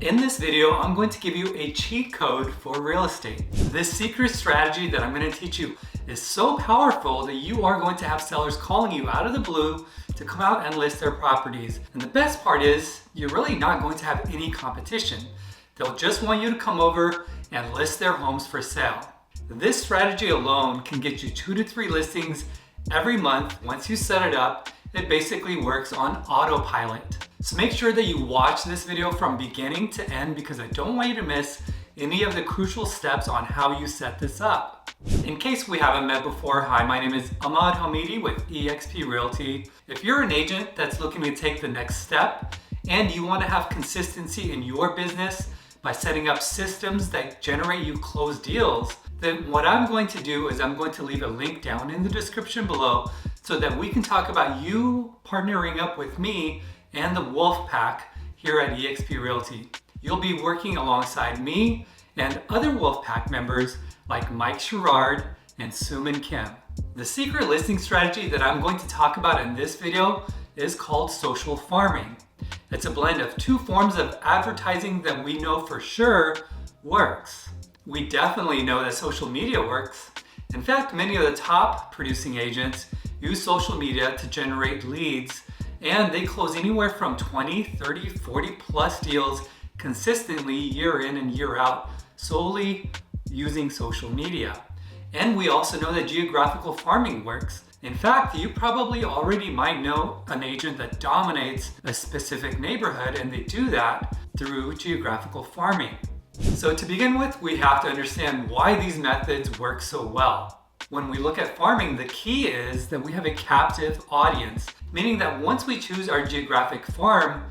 In this video, I'm going to give you a cheat code for real estate. This secret strategy that I'm going to teach you is so powerful that you are going to have sellers calling you out of the blue to come out and list their properties. And the best part is, you're really not going to have any competition. They'll just want you to come over and list their homes for sale. This strategy alone can get you 2 to 3 listings every month. Once you set it up, it basically works on autopilot. So make sure that you watch this video from beginning to end because I don't want you to miss any of the crucial steps on how you set this up. In case we haven't met before, hi, my name is Ahmad Hamidi with eXp Realty. If you're an agent that's looking to take the next step and you want to have consistency in your business by setting up systems that generate you closed deals, then what I'm going to do is I'm going to leave a link down in the description below so that we can talk about you partnering up with me and the Wolf Pack here at eXp Realty. You'll be working alongside me and other Wolf Pack members like Mike Sherrard and Suman Kim. The secret listing strategy that I'm going to talk about in this video is called social farming. It's a blend of 2 forms of advertising that we know for sure works. We definitely know that social media works. In fact, many of the top producing agents use social media to generate leads, and they close anywhere from 20, 30, 40 plus deals consistently year in and year out solely using social media. And we also know that geographical farming works. In fact, you probably already might know an agent that dominates a specific neighborhood, and they do that through geographical farming. So to begin with, we have to understand why these methods work so well. When we look at farming, the key is that we have a captive audience, meaning that once we choose our geographic farm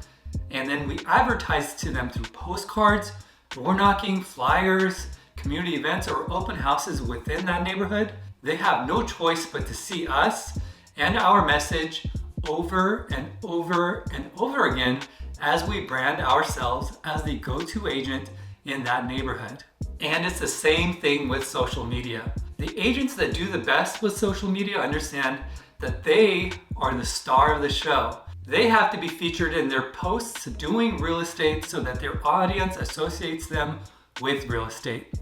and then we advertise to them through postcards, door knocking, flyers, community events, or open houses within that neighborhood, they have no choice but to see us and our message over and over and over again as we brand ourselves as the go-to agent in that neighborhood. And it's the same thing with social media. The agents that do the best with social media understand that they are the star of the show. They have to be featured in their posts doing real estate so that their audience associates them with real estate.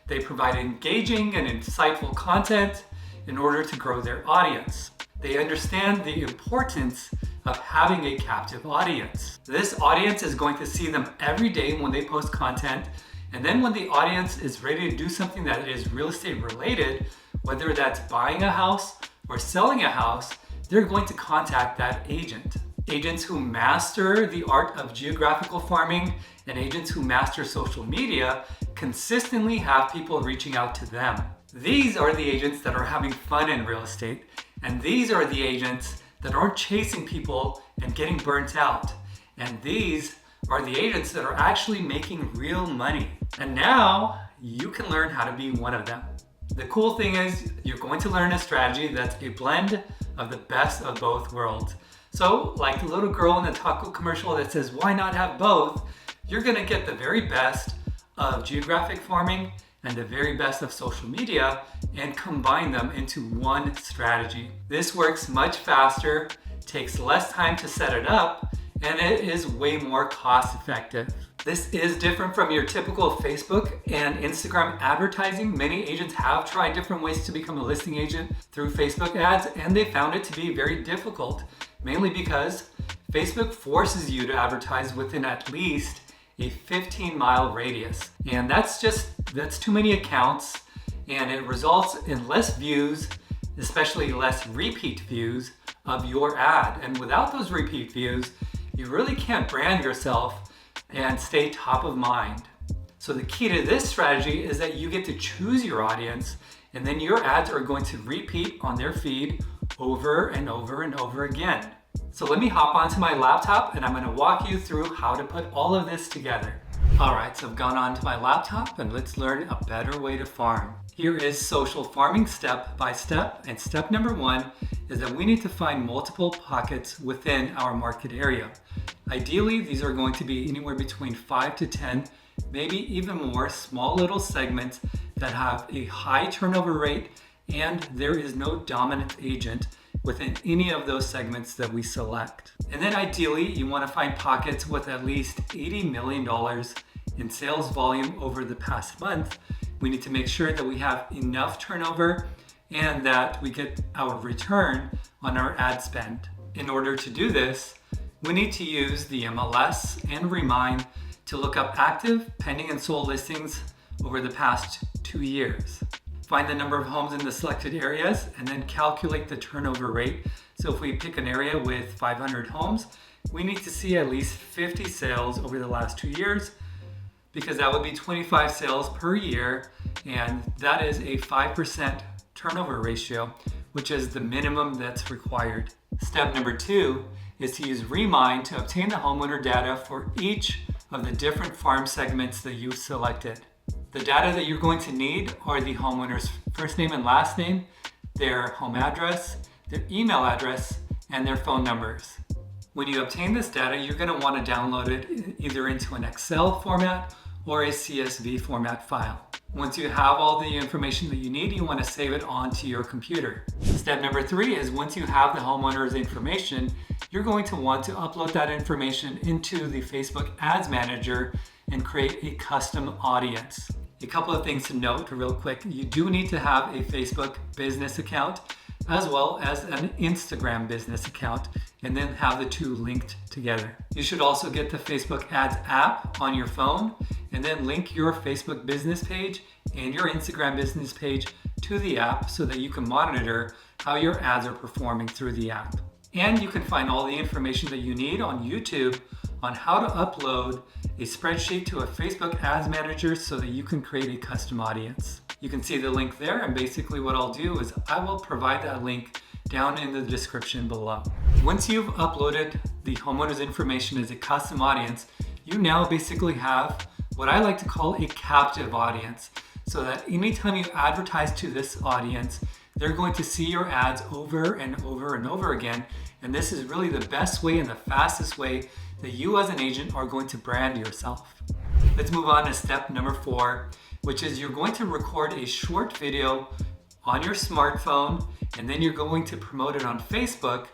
They provide engaging and insightful content in order to grow their audience. They understand the importance of having a captive audience. This audience is going to see them every day when they post content, and then when the audience is ready to do something that is real estate related, whether that's buying a house or selling a house, they're going to contact that agent. Agents who master the art of geographical farming and agents who master social media consistently have people reaching out to them. These are the agents that are having fun in real estate, and these are the agents that aren't chasing people and getting burnt out. And these are the agents that are actually making real money. And now you can learn how to be one of them. The cool thing is you're going to learn a strategy that's a blend of the best of both worlds. So like the little girl in the taco commercial that says, why not have both? You're gonna get the very best of geographic farming and the very best of social media and combine them into one strategy. This works much faster, takes less time to set it up, and it is way more cost effective. This is different from your typical Facebook and Instagram advertising. Many agents have tried different ways to become a listing agent through Facebook ads, and they found it to be very difficult, mainly because Facebook forces you to advertise within at least a 15-mile radius. And that's too many accounts, and it results in less views, especially less repeat views of your ad. And without those repeat views, you really can't brand yourself and stay top of mind. So the key to this strategy is that you get to choose your audience, and then your ads are going to repeat on their feed over and over and over again. So let me hop onto my laptop and I'm going to walk you through how to put all of this together. All right, so I've gone onto my laptop and let's learn a better way to farm. Here is social farming step by step, and step number 1 is that we need to find multiple pockets within our market area. Ideally, these are going to be anywhere between 5 to 10, maybe even more small little segments that have a high turnover rate and there is no dominant agent within any of those segments that we select. And then ideally, you want to find pockets with at least $80 million in sales volume over the past month. We need to make sure that we have enough turnover and that we get our return on our ad spend. In order to do this, we need to use the MLS and Remind to look up active, pending, and sold listings over the past 2 years. Find the number of homes in the selected areas and then calculate the turnover rate. So if we pick an area with 500 homes, we need to see at least 50 sales over the last 2 years, because that would be 25 sales per year, and that is a 5% turnover ratio, which is the minimum that's required. Step number 2 is to use Remind to obtain the homeowner data for each of the different farm segments that you selected. The data that you're going to need are the homeowner's first name and last name, their home address, their email address, and their phone numbers. When you obtain this data, you're going to want to download it either into an Excel format or a CSV format file. Once you have all the information that you need, you want to save it onto your computer. Step number 3 is once you have the homeowner's information, you're going to want to upload that information into the Facebook Ads Manager and create a custom audience. A couple of things to note real quick. You do need to have a Facebook business account as well as an Instagram business account, and then have the two linked together. You should also get the Facebook Ads app on your phone and then link your Facebook business page and your Instagram business page to the app so that you can monitor how your ads are performing through the app. And you can find all the information that you need on YouTube on how to upload a spreadsheet to a Facebook Ads Manager so that you can create a custom audience. You can see the link there, and basically what I'll do is I will provide that link down in the description below. Once you've uploaded the homeowner's information as a custom audience, you now basically have what I like to call a captive audience, so that anytime you advertise to this audience, they're going to see your ads over and over and over again. And this is really the best way and the fastest way that you as an agent are going to brand yourself. Let's move on to step number 4, which is you're going to record a short video on your smartphone, and then you're going to promote it on Facebook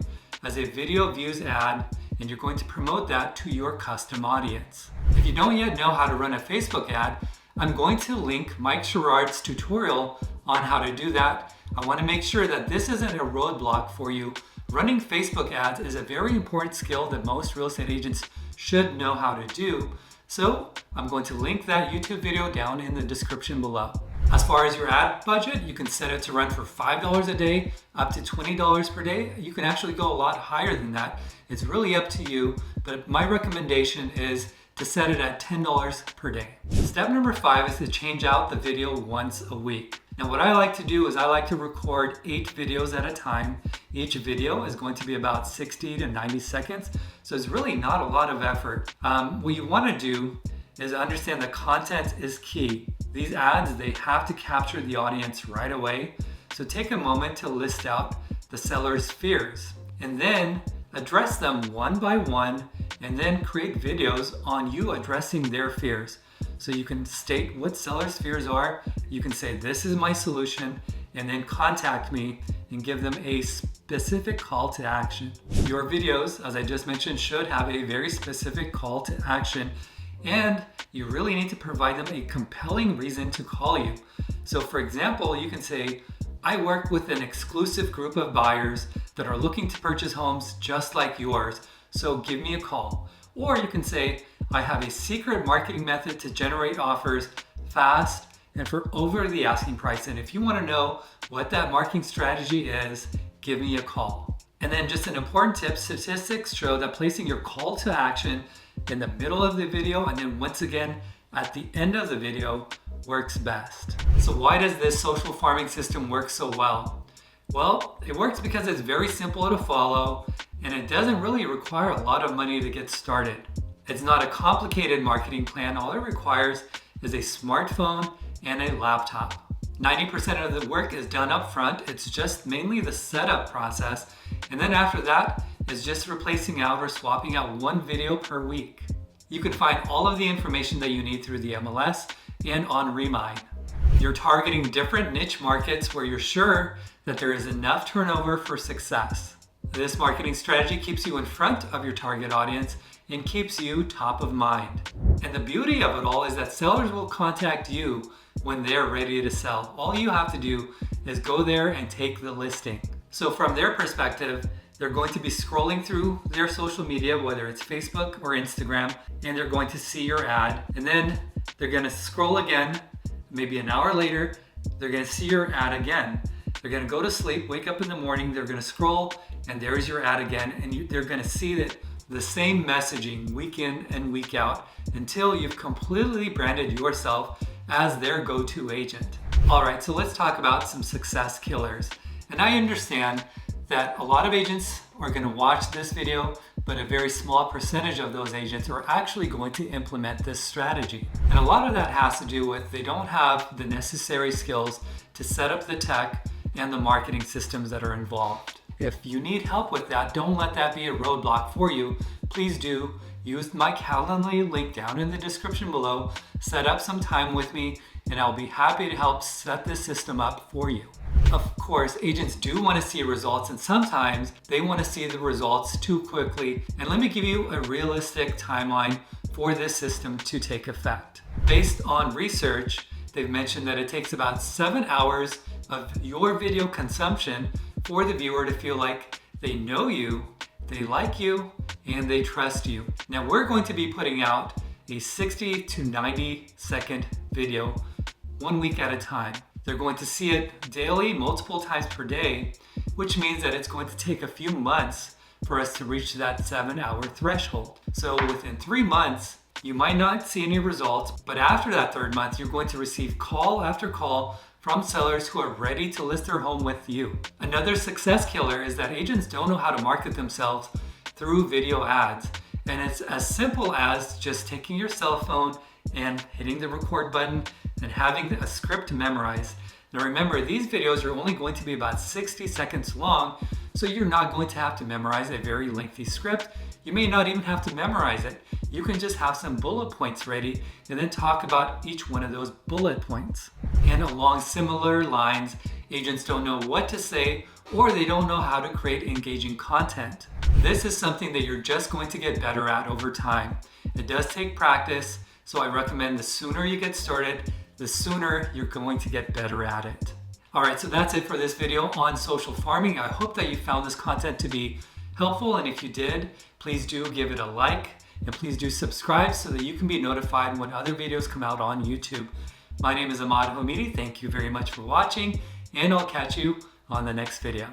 as a video views ad, and you're going to promote that to your custom audience. If you don't yet know how to run a Facebook ad, I'm going to link Mike Sherrard's tutorial on how to do that. I want to make sure that this isn't a roadblock for you. Running Facebook ads is a very important skill that most real estate agents should know how to do. So I'm going to link that YouTube video down in the description below. As far as your ad budget, you can set it to run for $5 a day, up to $20 per day. You can actually go a lot higher than that. It's really up to you, but my recommendation is to set it at $10 per day. Step number 5 is to change out the video once a week. Now what I like to do is I like to record 8 videos at a time. Each video is going to be about 60 to 90 seconds, so it's really not a lot of effort. What you want to do is understand that content is key. These ads, they have to capture the audience right away. So take a moment to list out the seller's fears and then address them one by one, and then create videos on you addressing their fears. So you can state what sellers' fears are. You can say, this is my solution, and then contact me and give them a specific call to action. Your videos, as I just mentioned, should have a very specific call to action, and you really need to provide them a compelling reason to call you. So for example, you can say, I work with an exclusive group of buyers that are looking to purchase homes just like yours, so give me a call. Or you can say, I have a secret marketing method to generate offers fast and for over the asking price. And if you want to know what that marketing strategy is, give me a call. And then just an important tip, statistics show that placing your call to action in the middle of the video and then once again at the end of the video works best. So why does this social farming system work so well? Well, it works because it's very simple to follow and it doesn't really require a lot of money to get started. It's not a complicated marketing plan. All it requires is a smartphone and a laptop. 90% of the work is done up front. It's just mainly the setup process. And then after that, it's just replacing out or swapping out one video per week. You can find all of the information that you need through the MLS and on Remind. You're targeting different niche markets where you're sure that there is enough turnover for success. This marketing strategy keeps you in front of your target audience and keeps you top of mind. And the beauty of it all is that sellers will contact you when they're ready to sell. All you have to do is go there and take the listing. So from their perspective, they're going to be scrolling through their social media, whether it's Facebook or Instagram, and they're going to see your ad. And then they're going to scroll again, maybe an hour later, they're going to see your ad again. They're going to go to sleep, wake up in the morning, they're going to scroll, and there's your ad again. And they're going to see that the same messaging week in and week out until you've completely branded yourself as their go-to agent. All right, so let's talk about some success killers. And I understand that a lot of agents are going to watch this video, but a very small percentage of those agents are actually going to implement this strategy. And a lot of that has to do with they don't have the necessary skills to set up the tech and the marketing systems that are involved. If you need help with that, don't let that be a roadblock for you. Please do use my Calendly link down in the description below. Set up some time with me and I'll be happy to help set this system up for you. Of course, agents do want to see results, and sometimes they want to see the results too quickly. And let me give you a realistic timeline for this system to take effect. Based on research, they've mentioned that it takes about 7 hours of your video consumption for the viewer to feel like they know you, they like you, and they trust you. Now we're going to be putting out a 60 to 90 second video 1 week at a time. They're going to see it daily, multiple times per day, which means that it's going to take a few months for us to reach that 7-hour threshold. So within 3 months, you might not see any results, but after that 3rd month, you're going to receive call after call from sellers who are ready to list their home with you. Another success killer is that agents don't know how to market themselves through video ads. And it's as simple as just taking your cell phone and hitting the record button and having a script memorized. Now remember, these videos are only going to be about 60 seconds long, so you're not going to have to memorize a very lengthy script. You may not even have to memorize it. You can just have some bullet points ready and then talk about each one of those bullet points. And along similar lines, agents don't know what to say or they don't know how to create engaging content. This is something that you're just going to get better at over time. It does take practice, so I recommend the sooner you get started, the sooner you're going to get better at it. All right, so that's it for this video on social farming. I hope that you found this content to be helpful, and if you did, please do give it a like, and please do subscribe so that you can be notified when other videos come out on YouTube. My name is Ahmad Hamidi. Thank you very much for watching, and I'll catch you on the next video.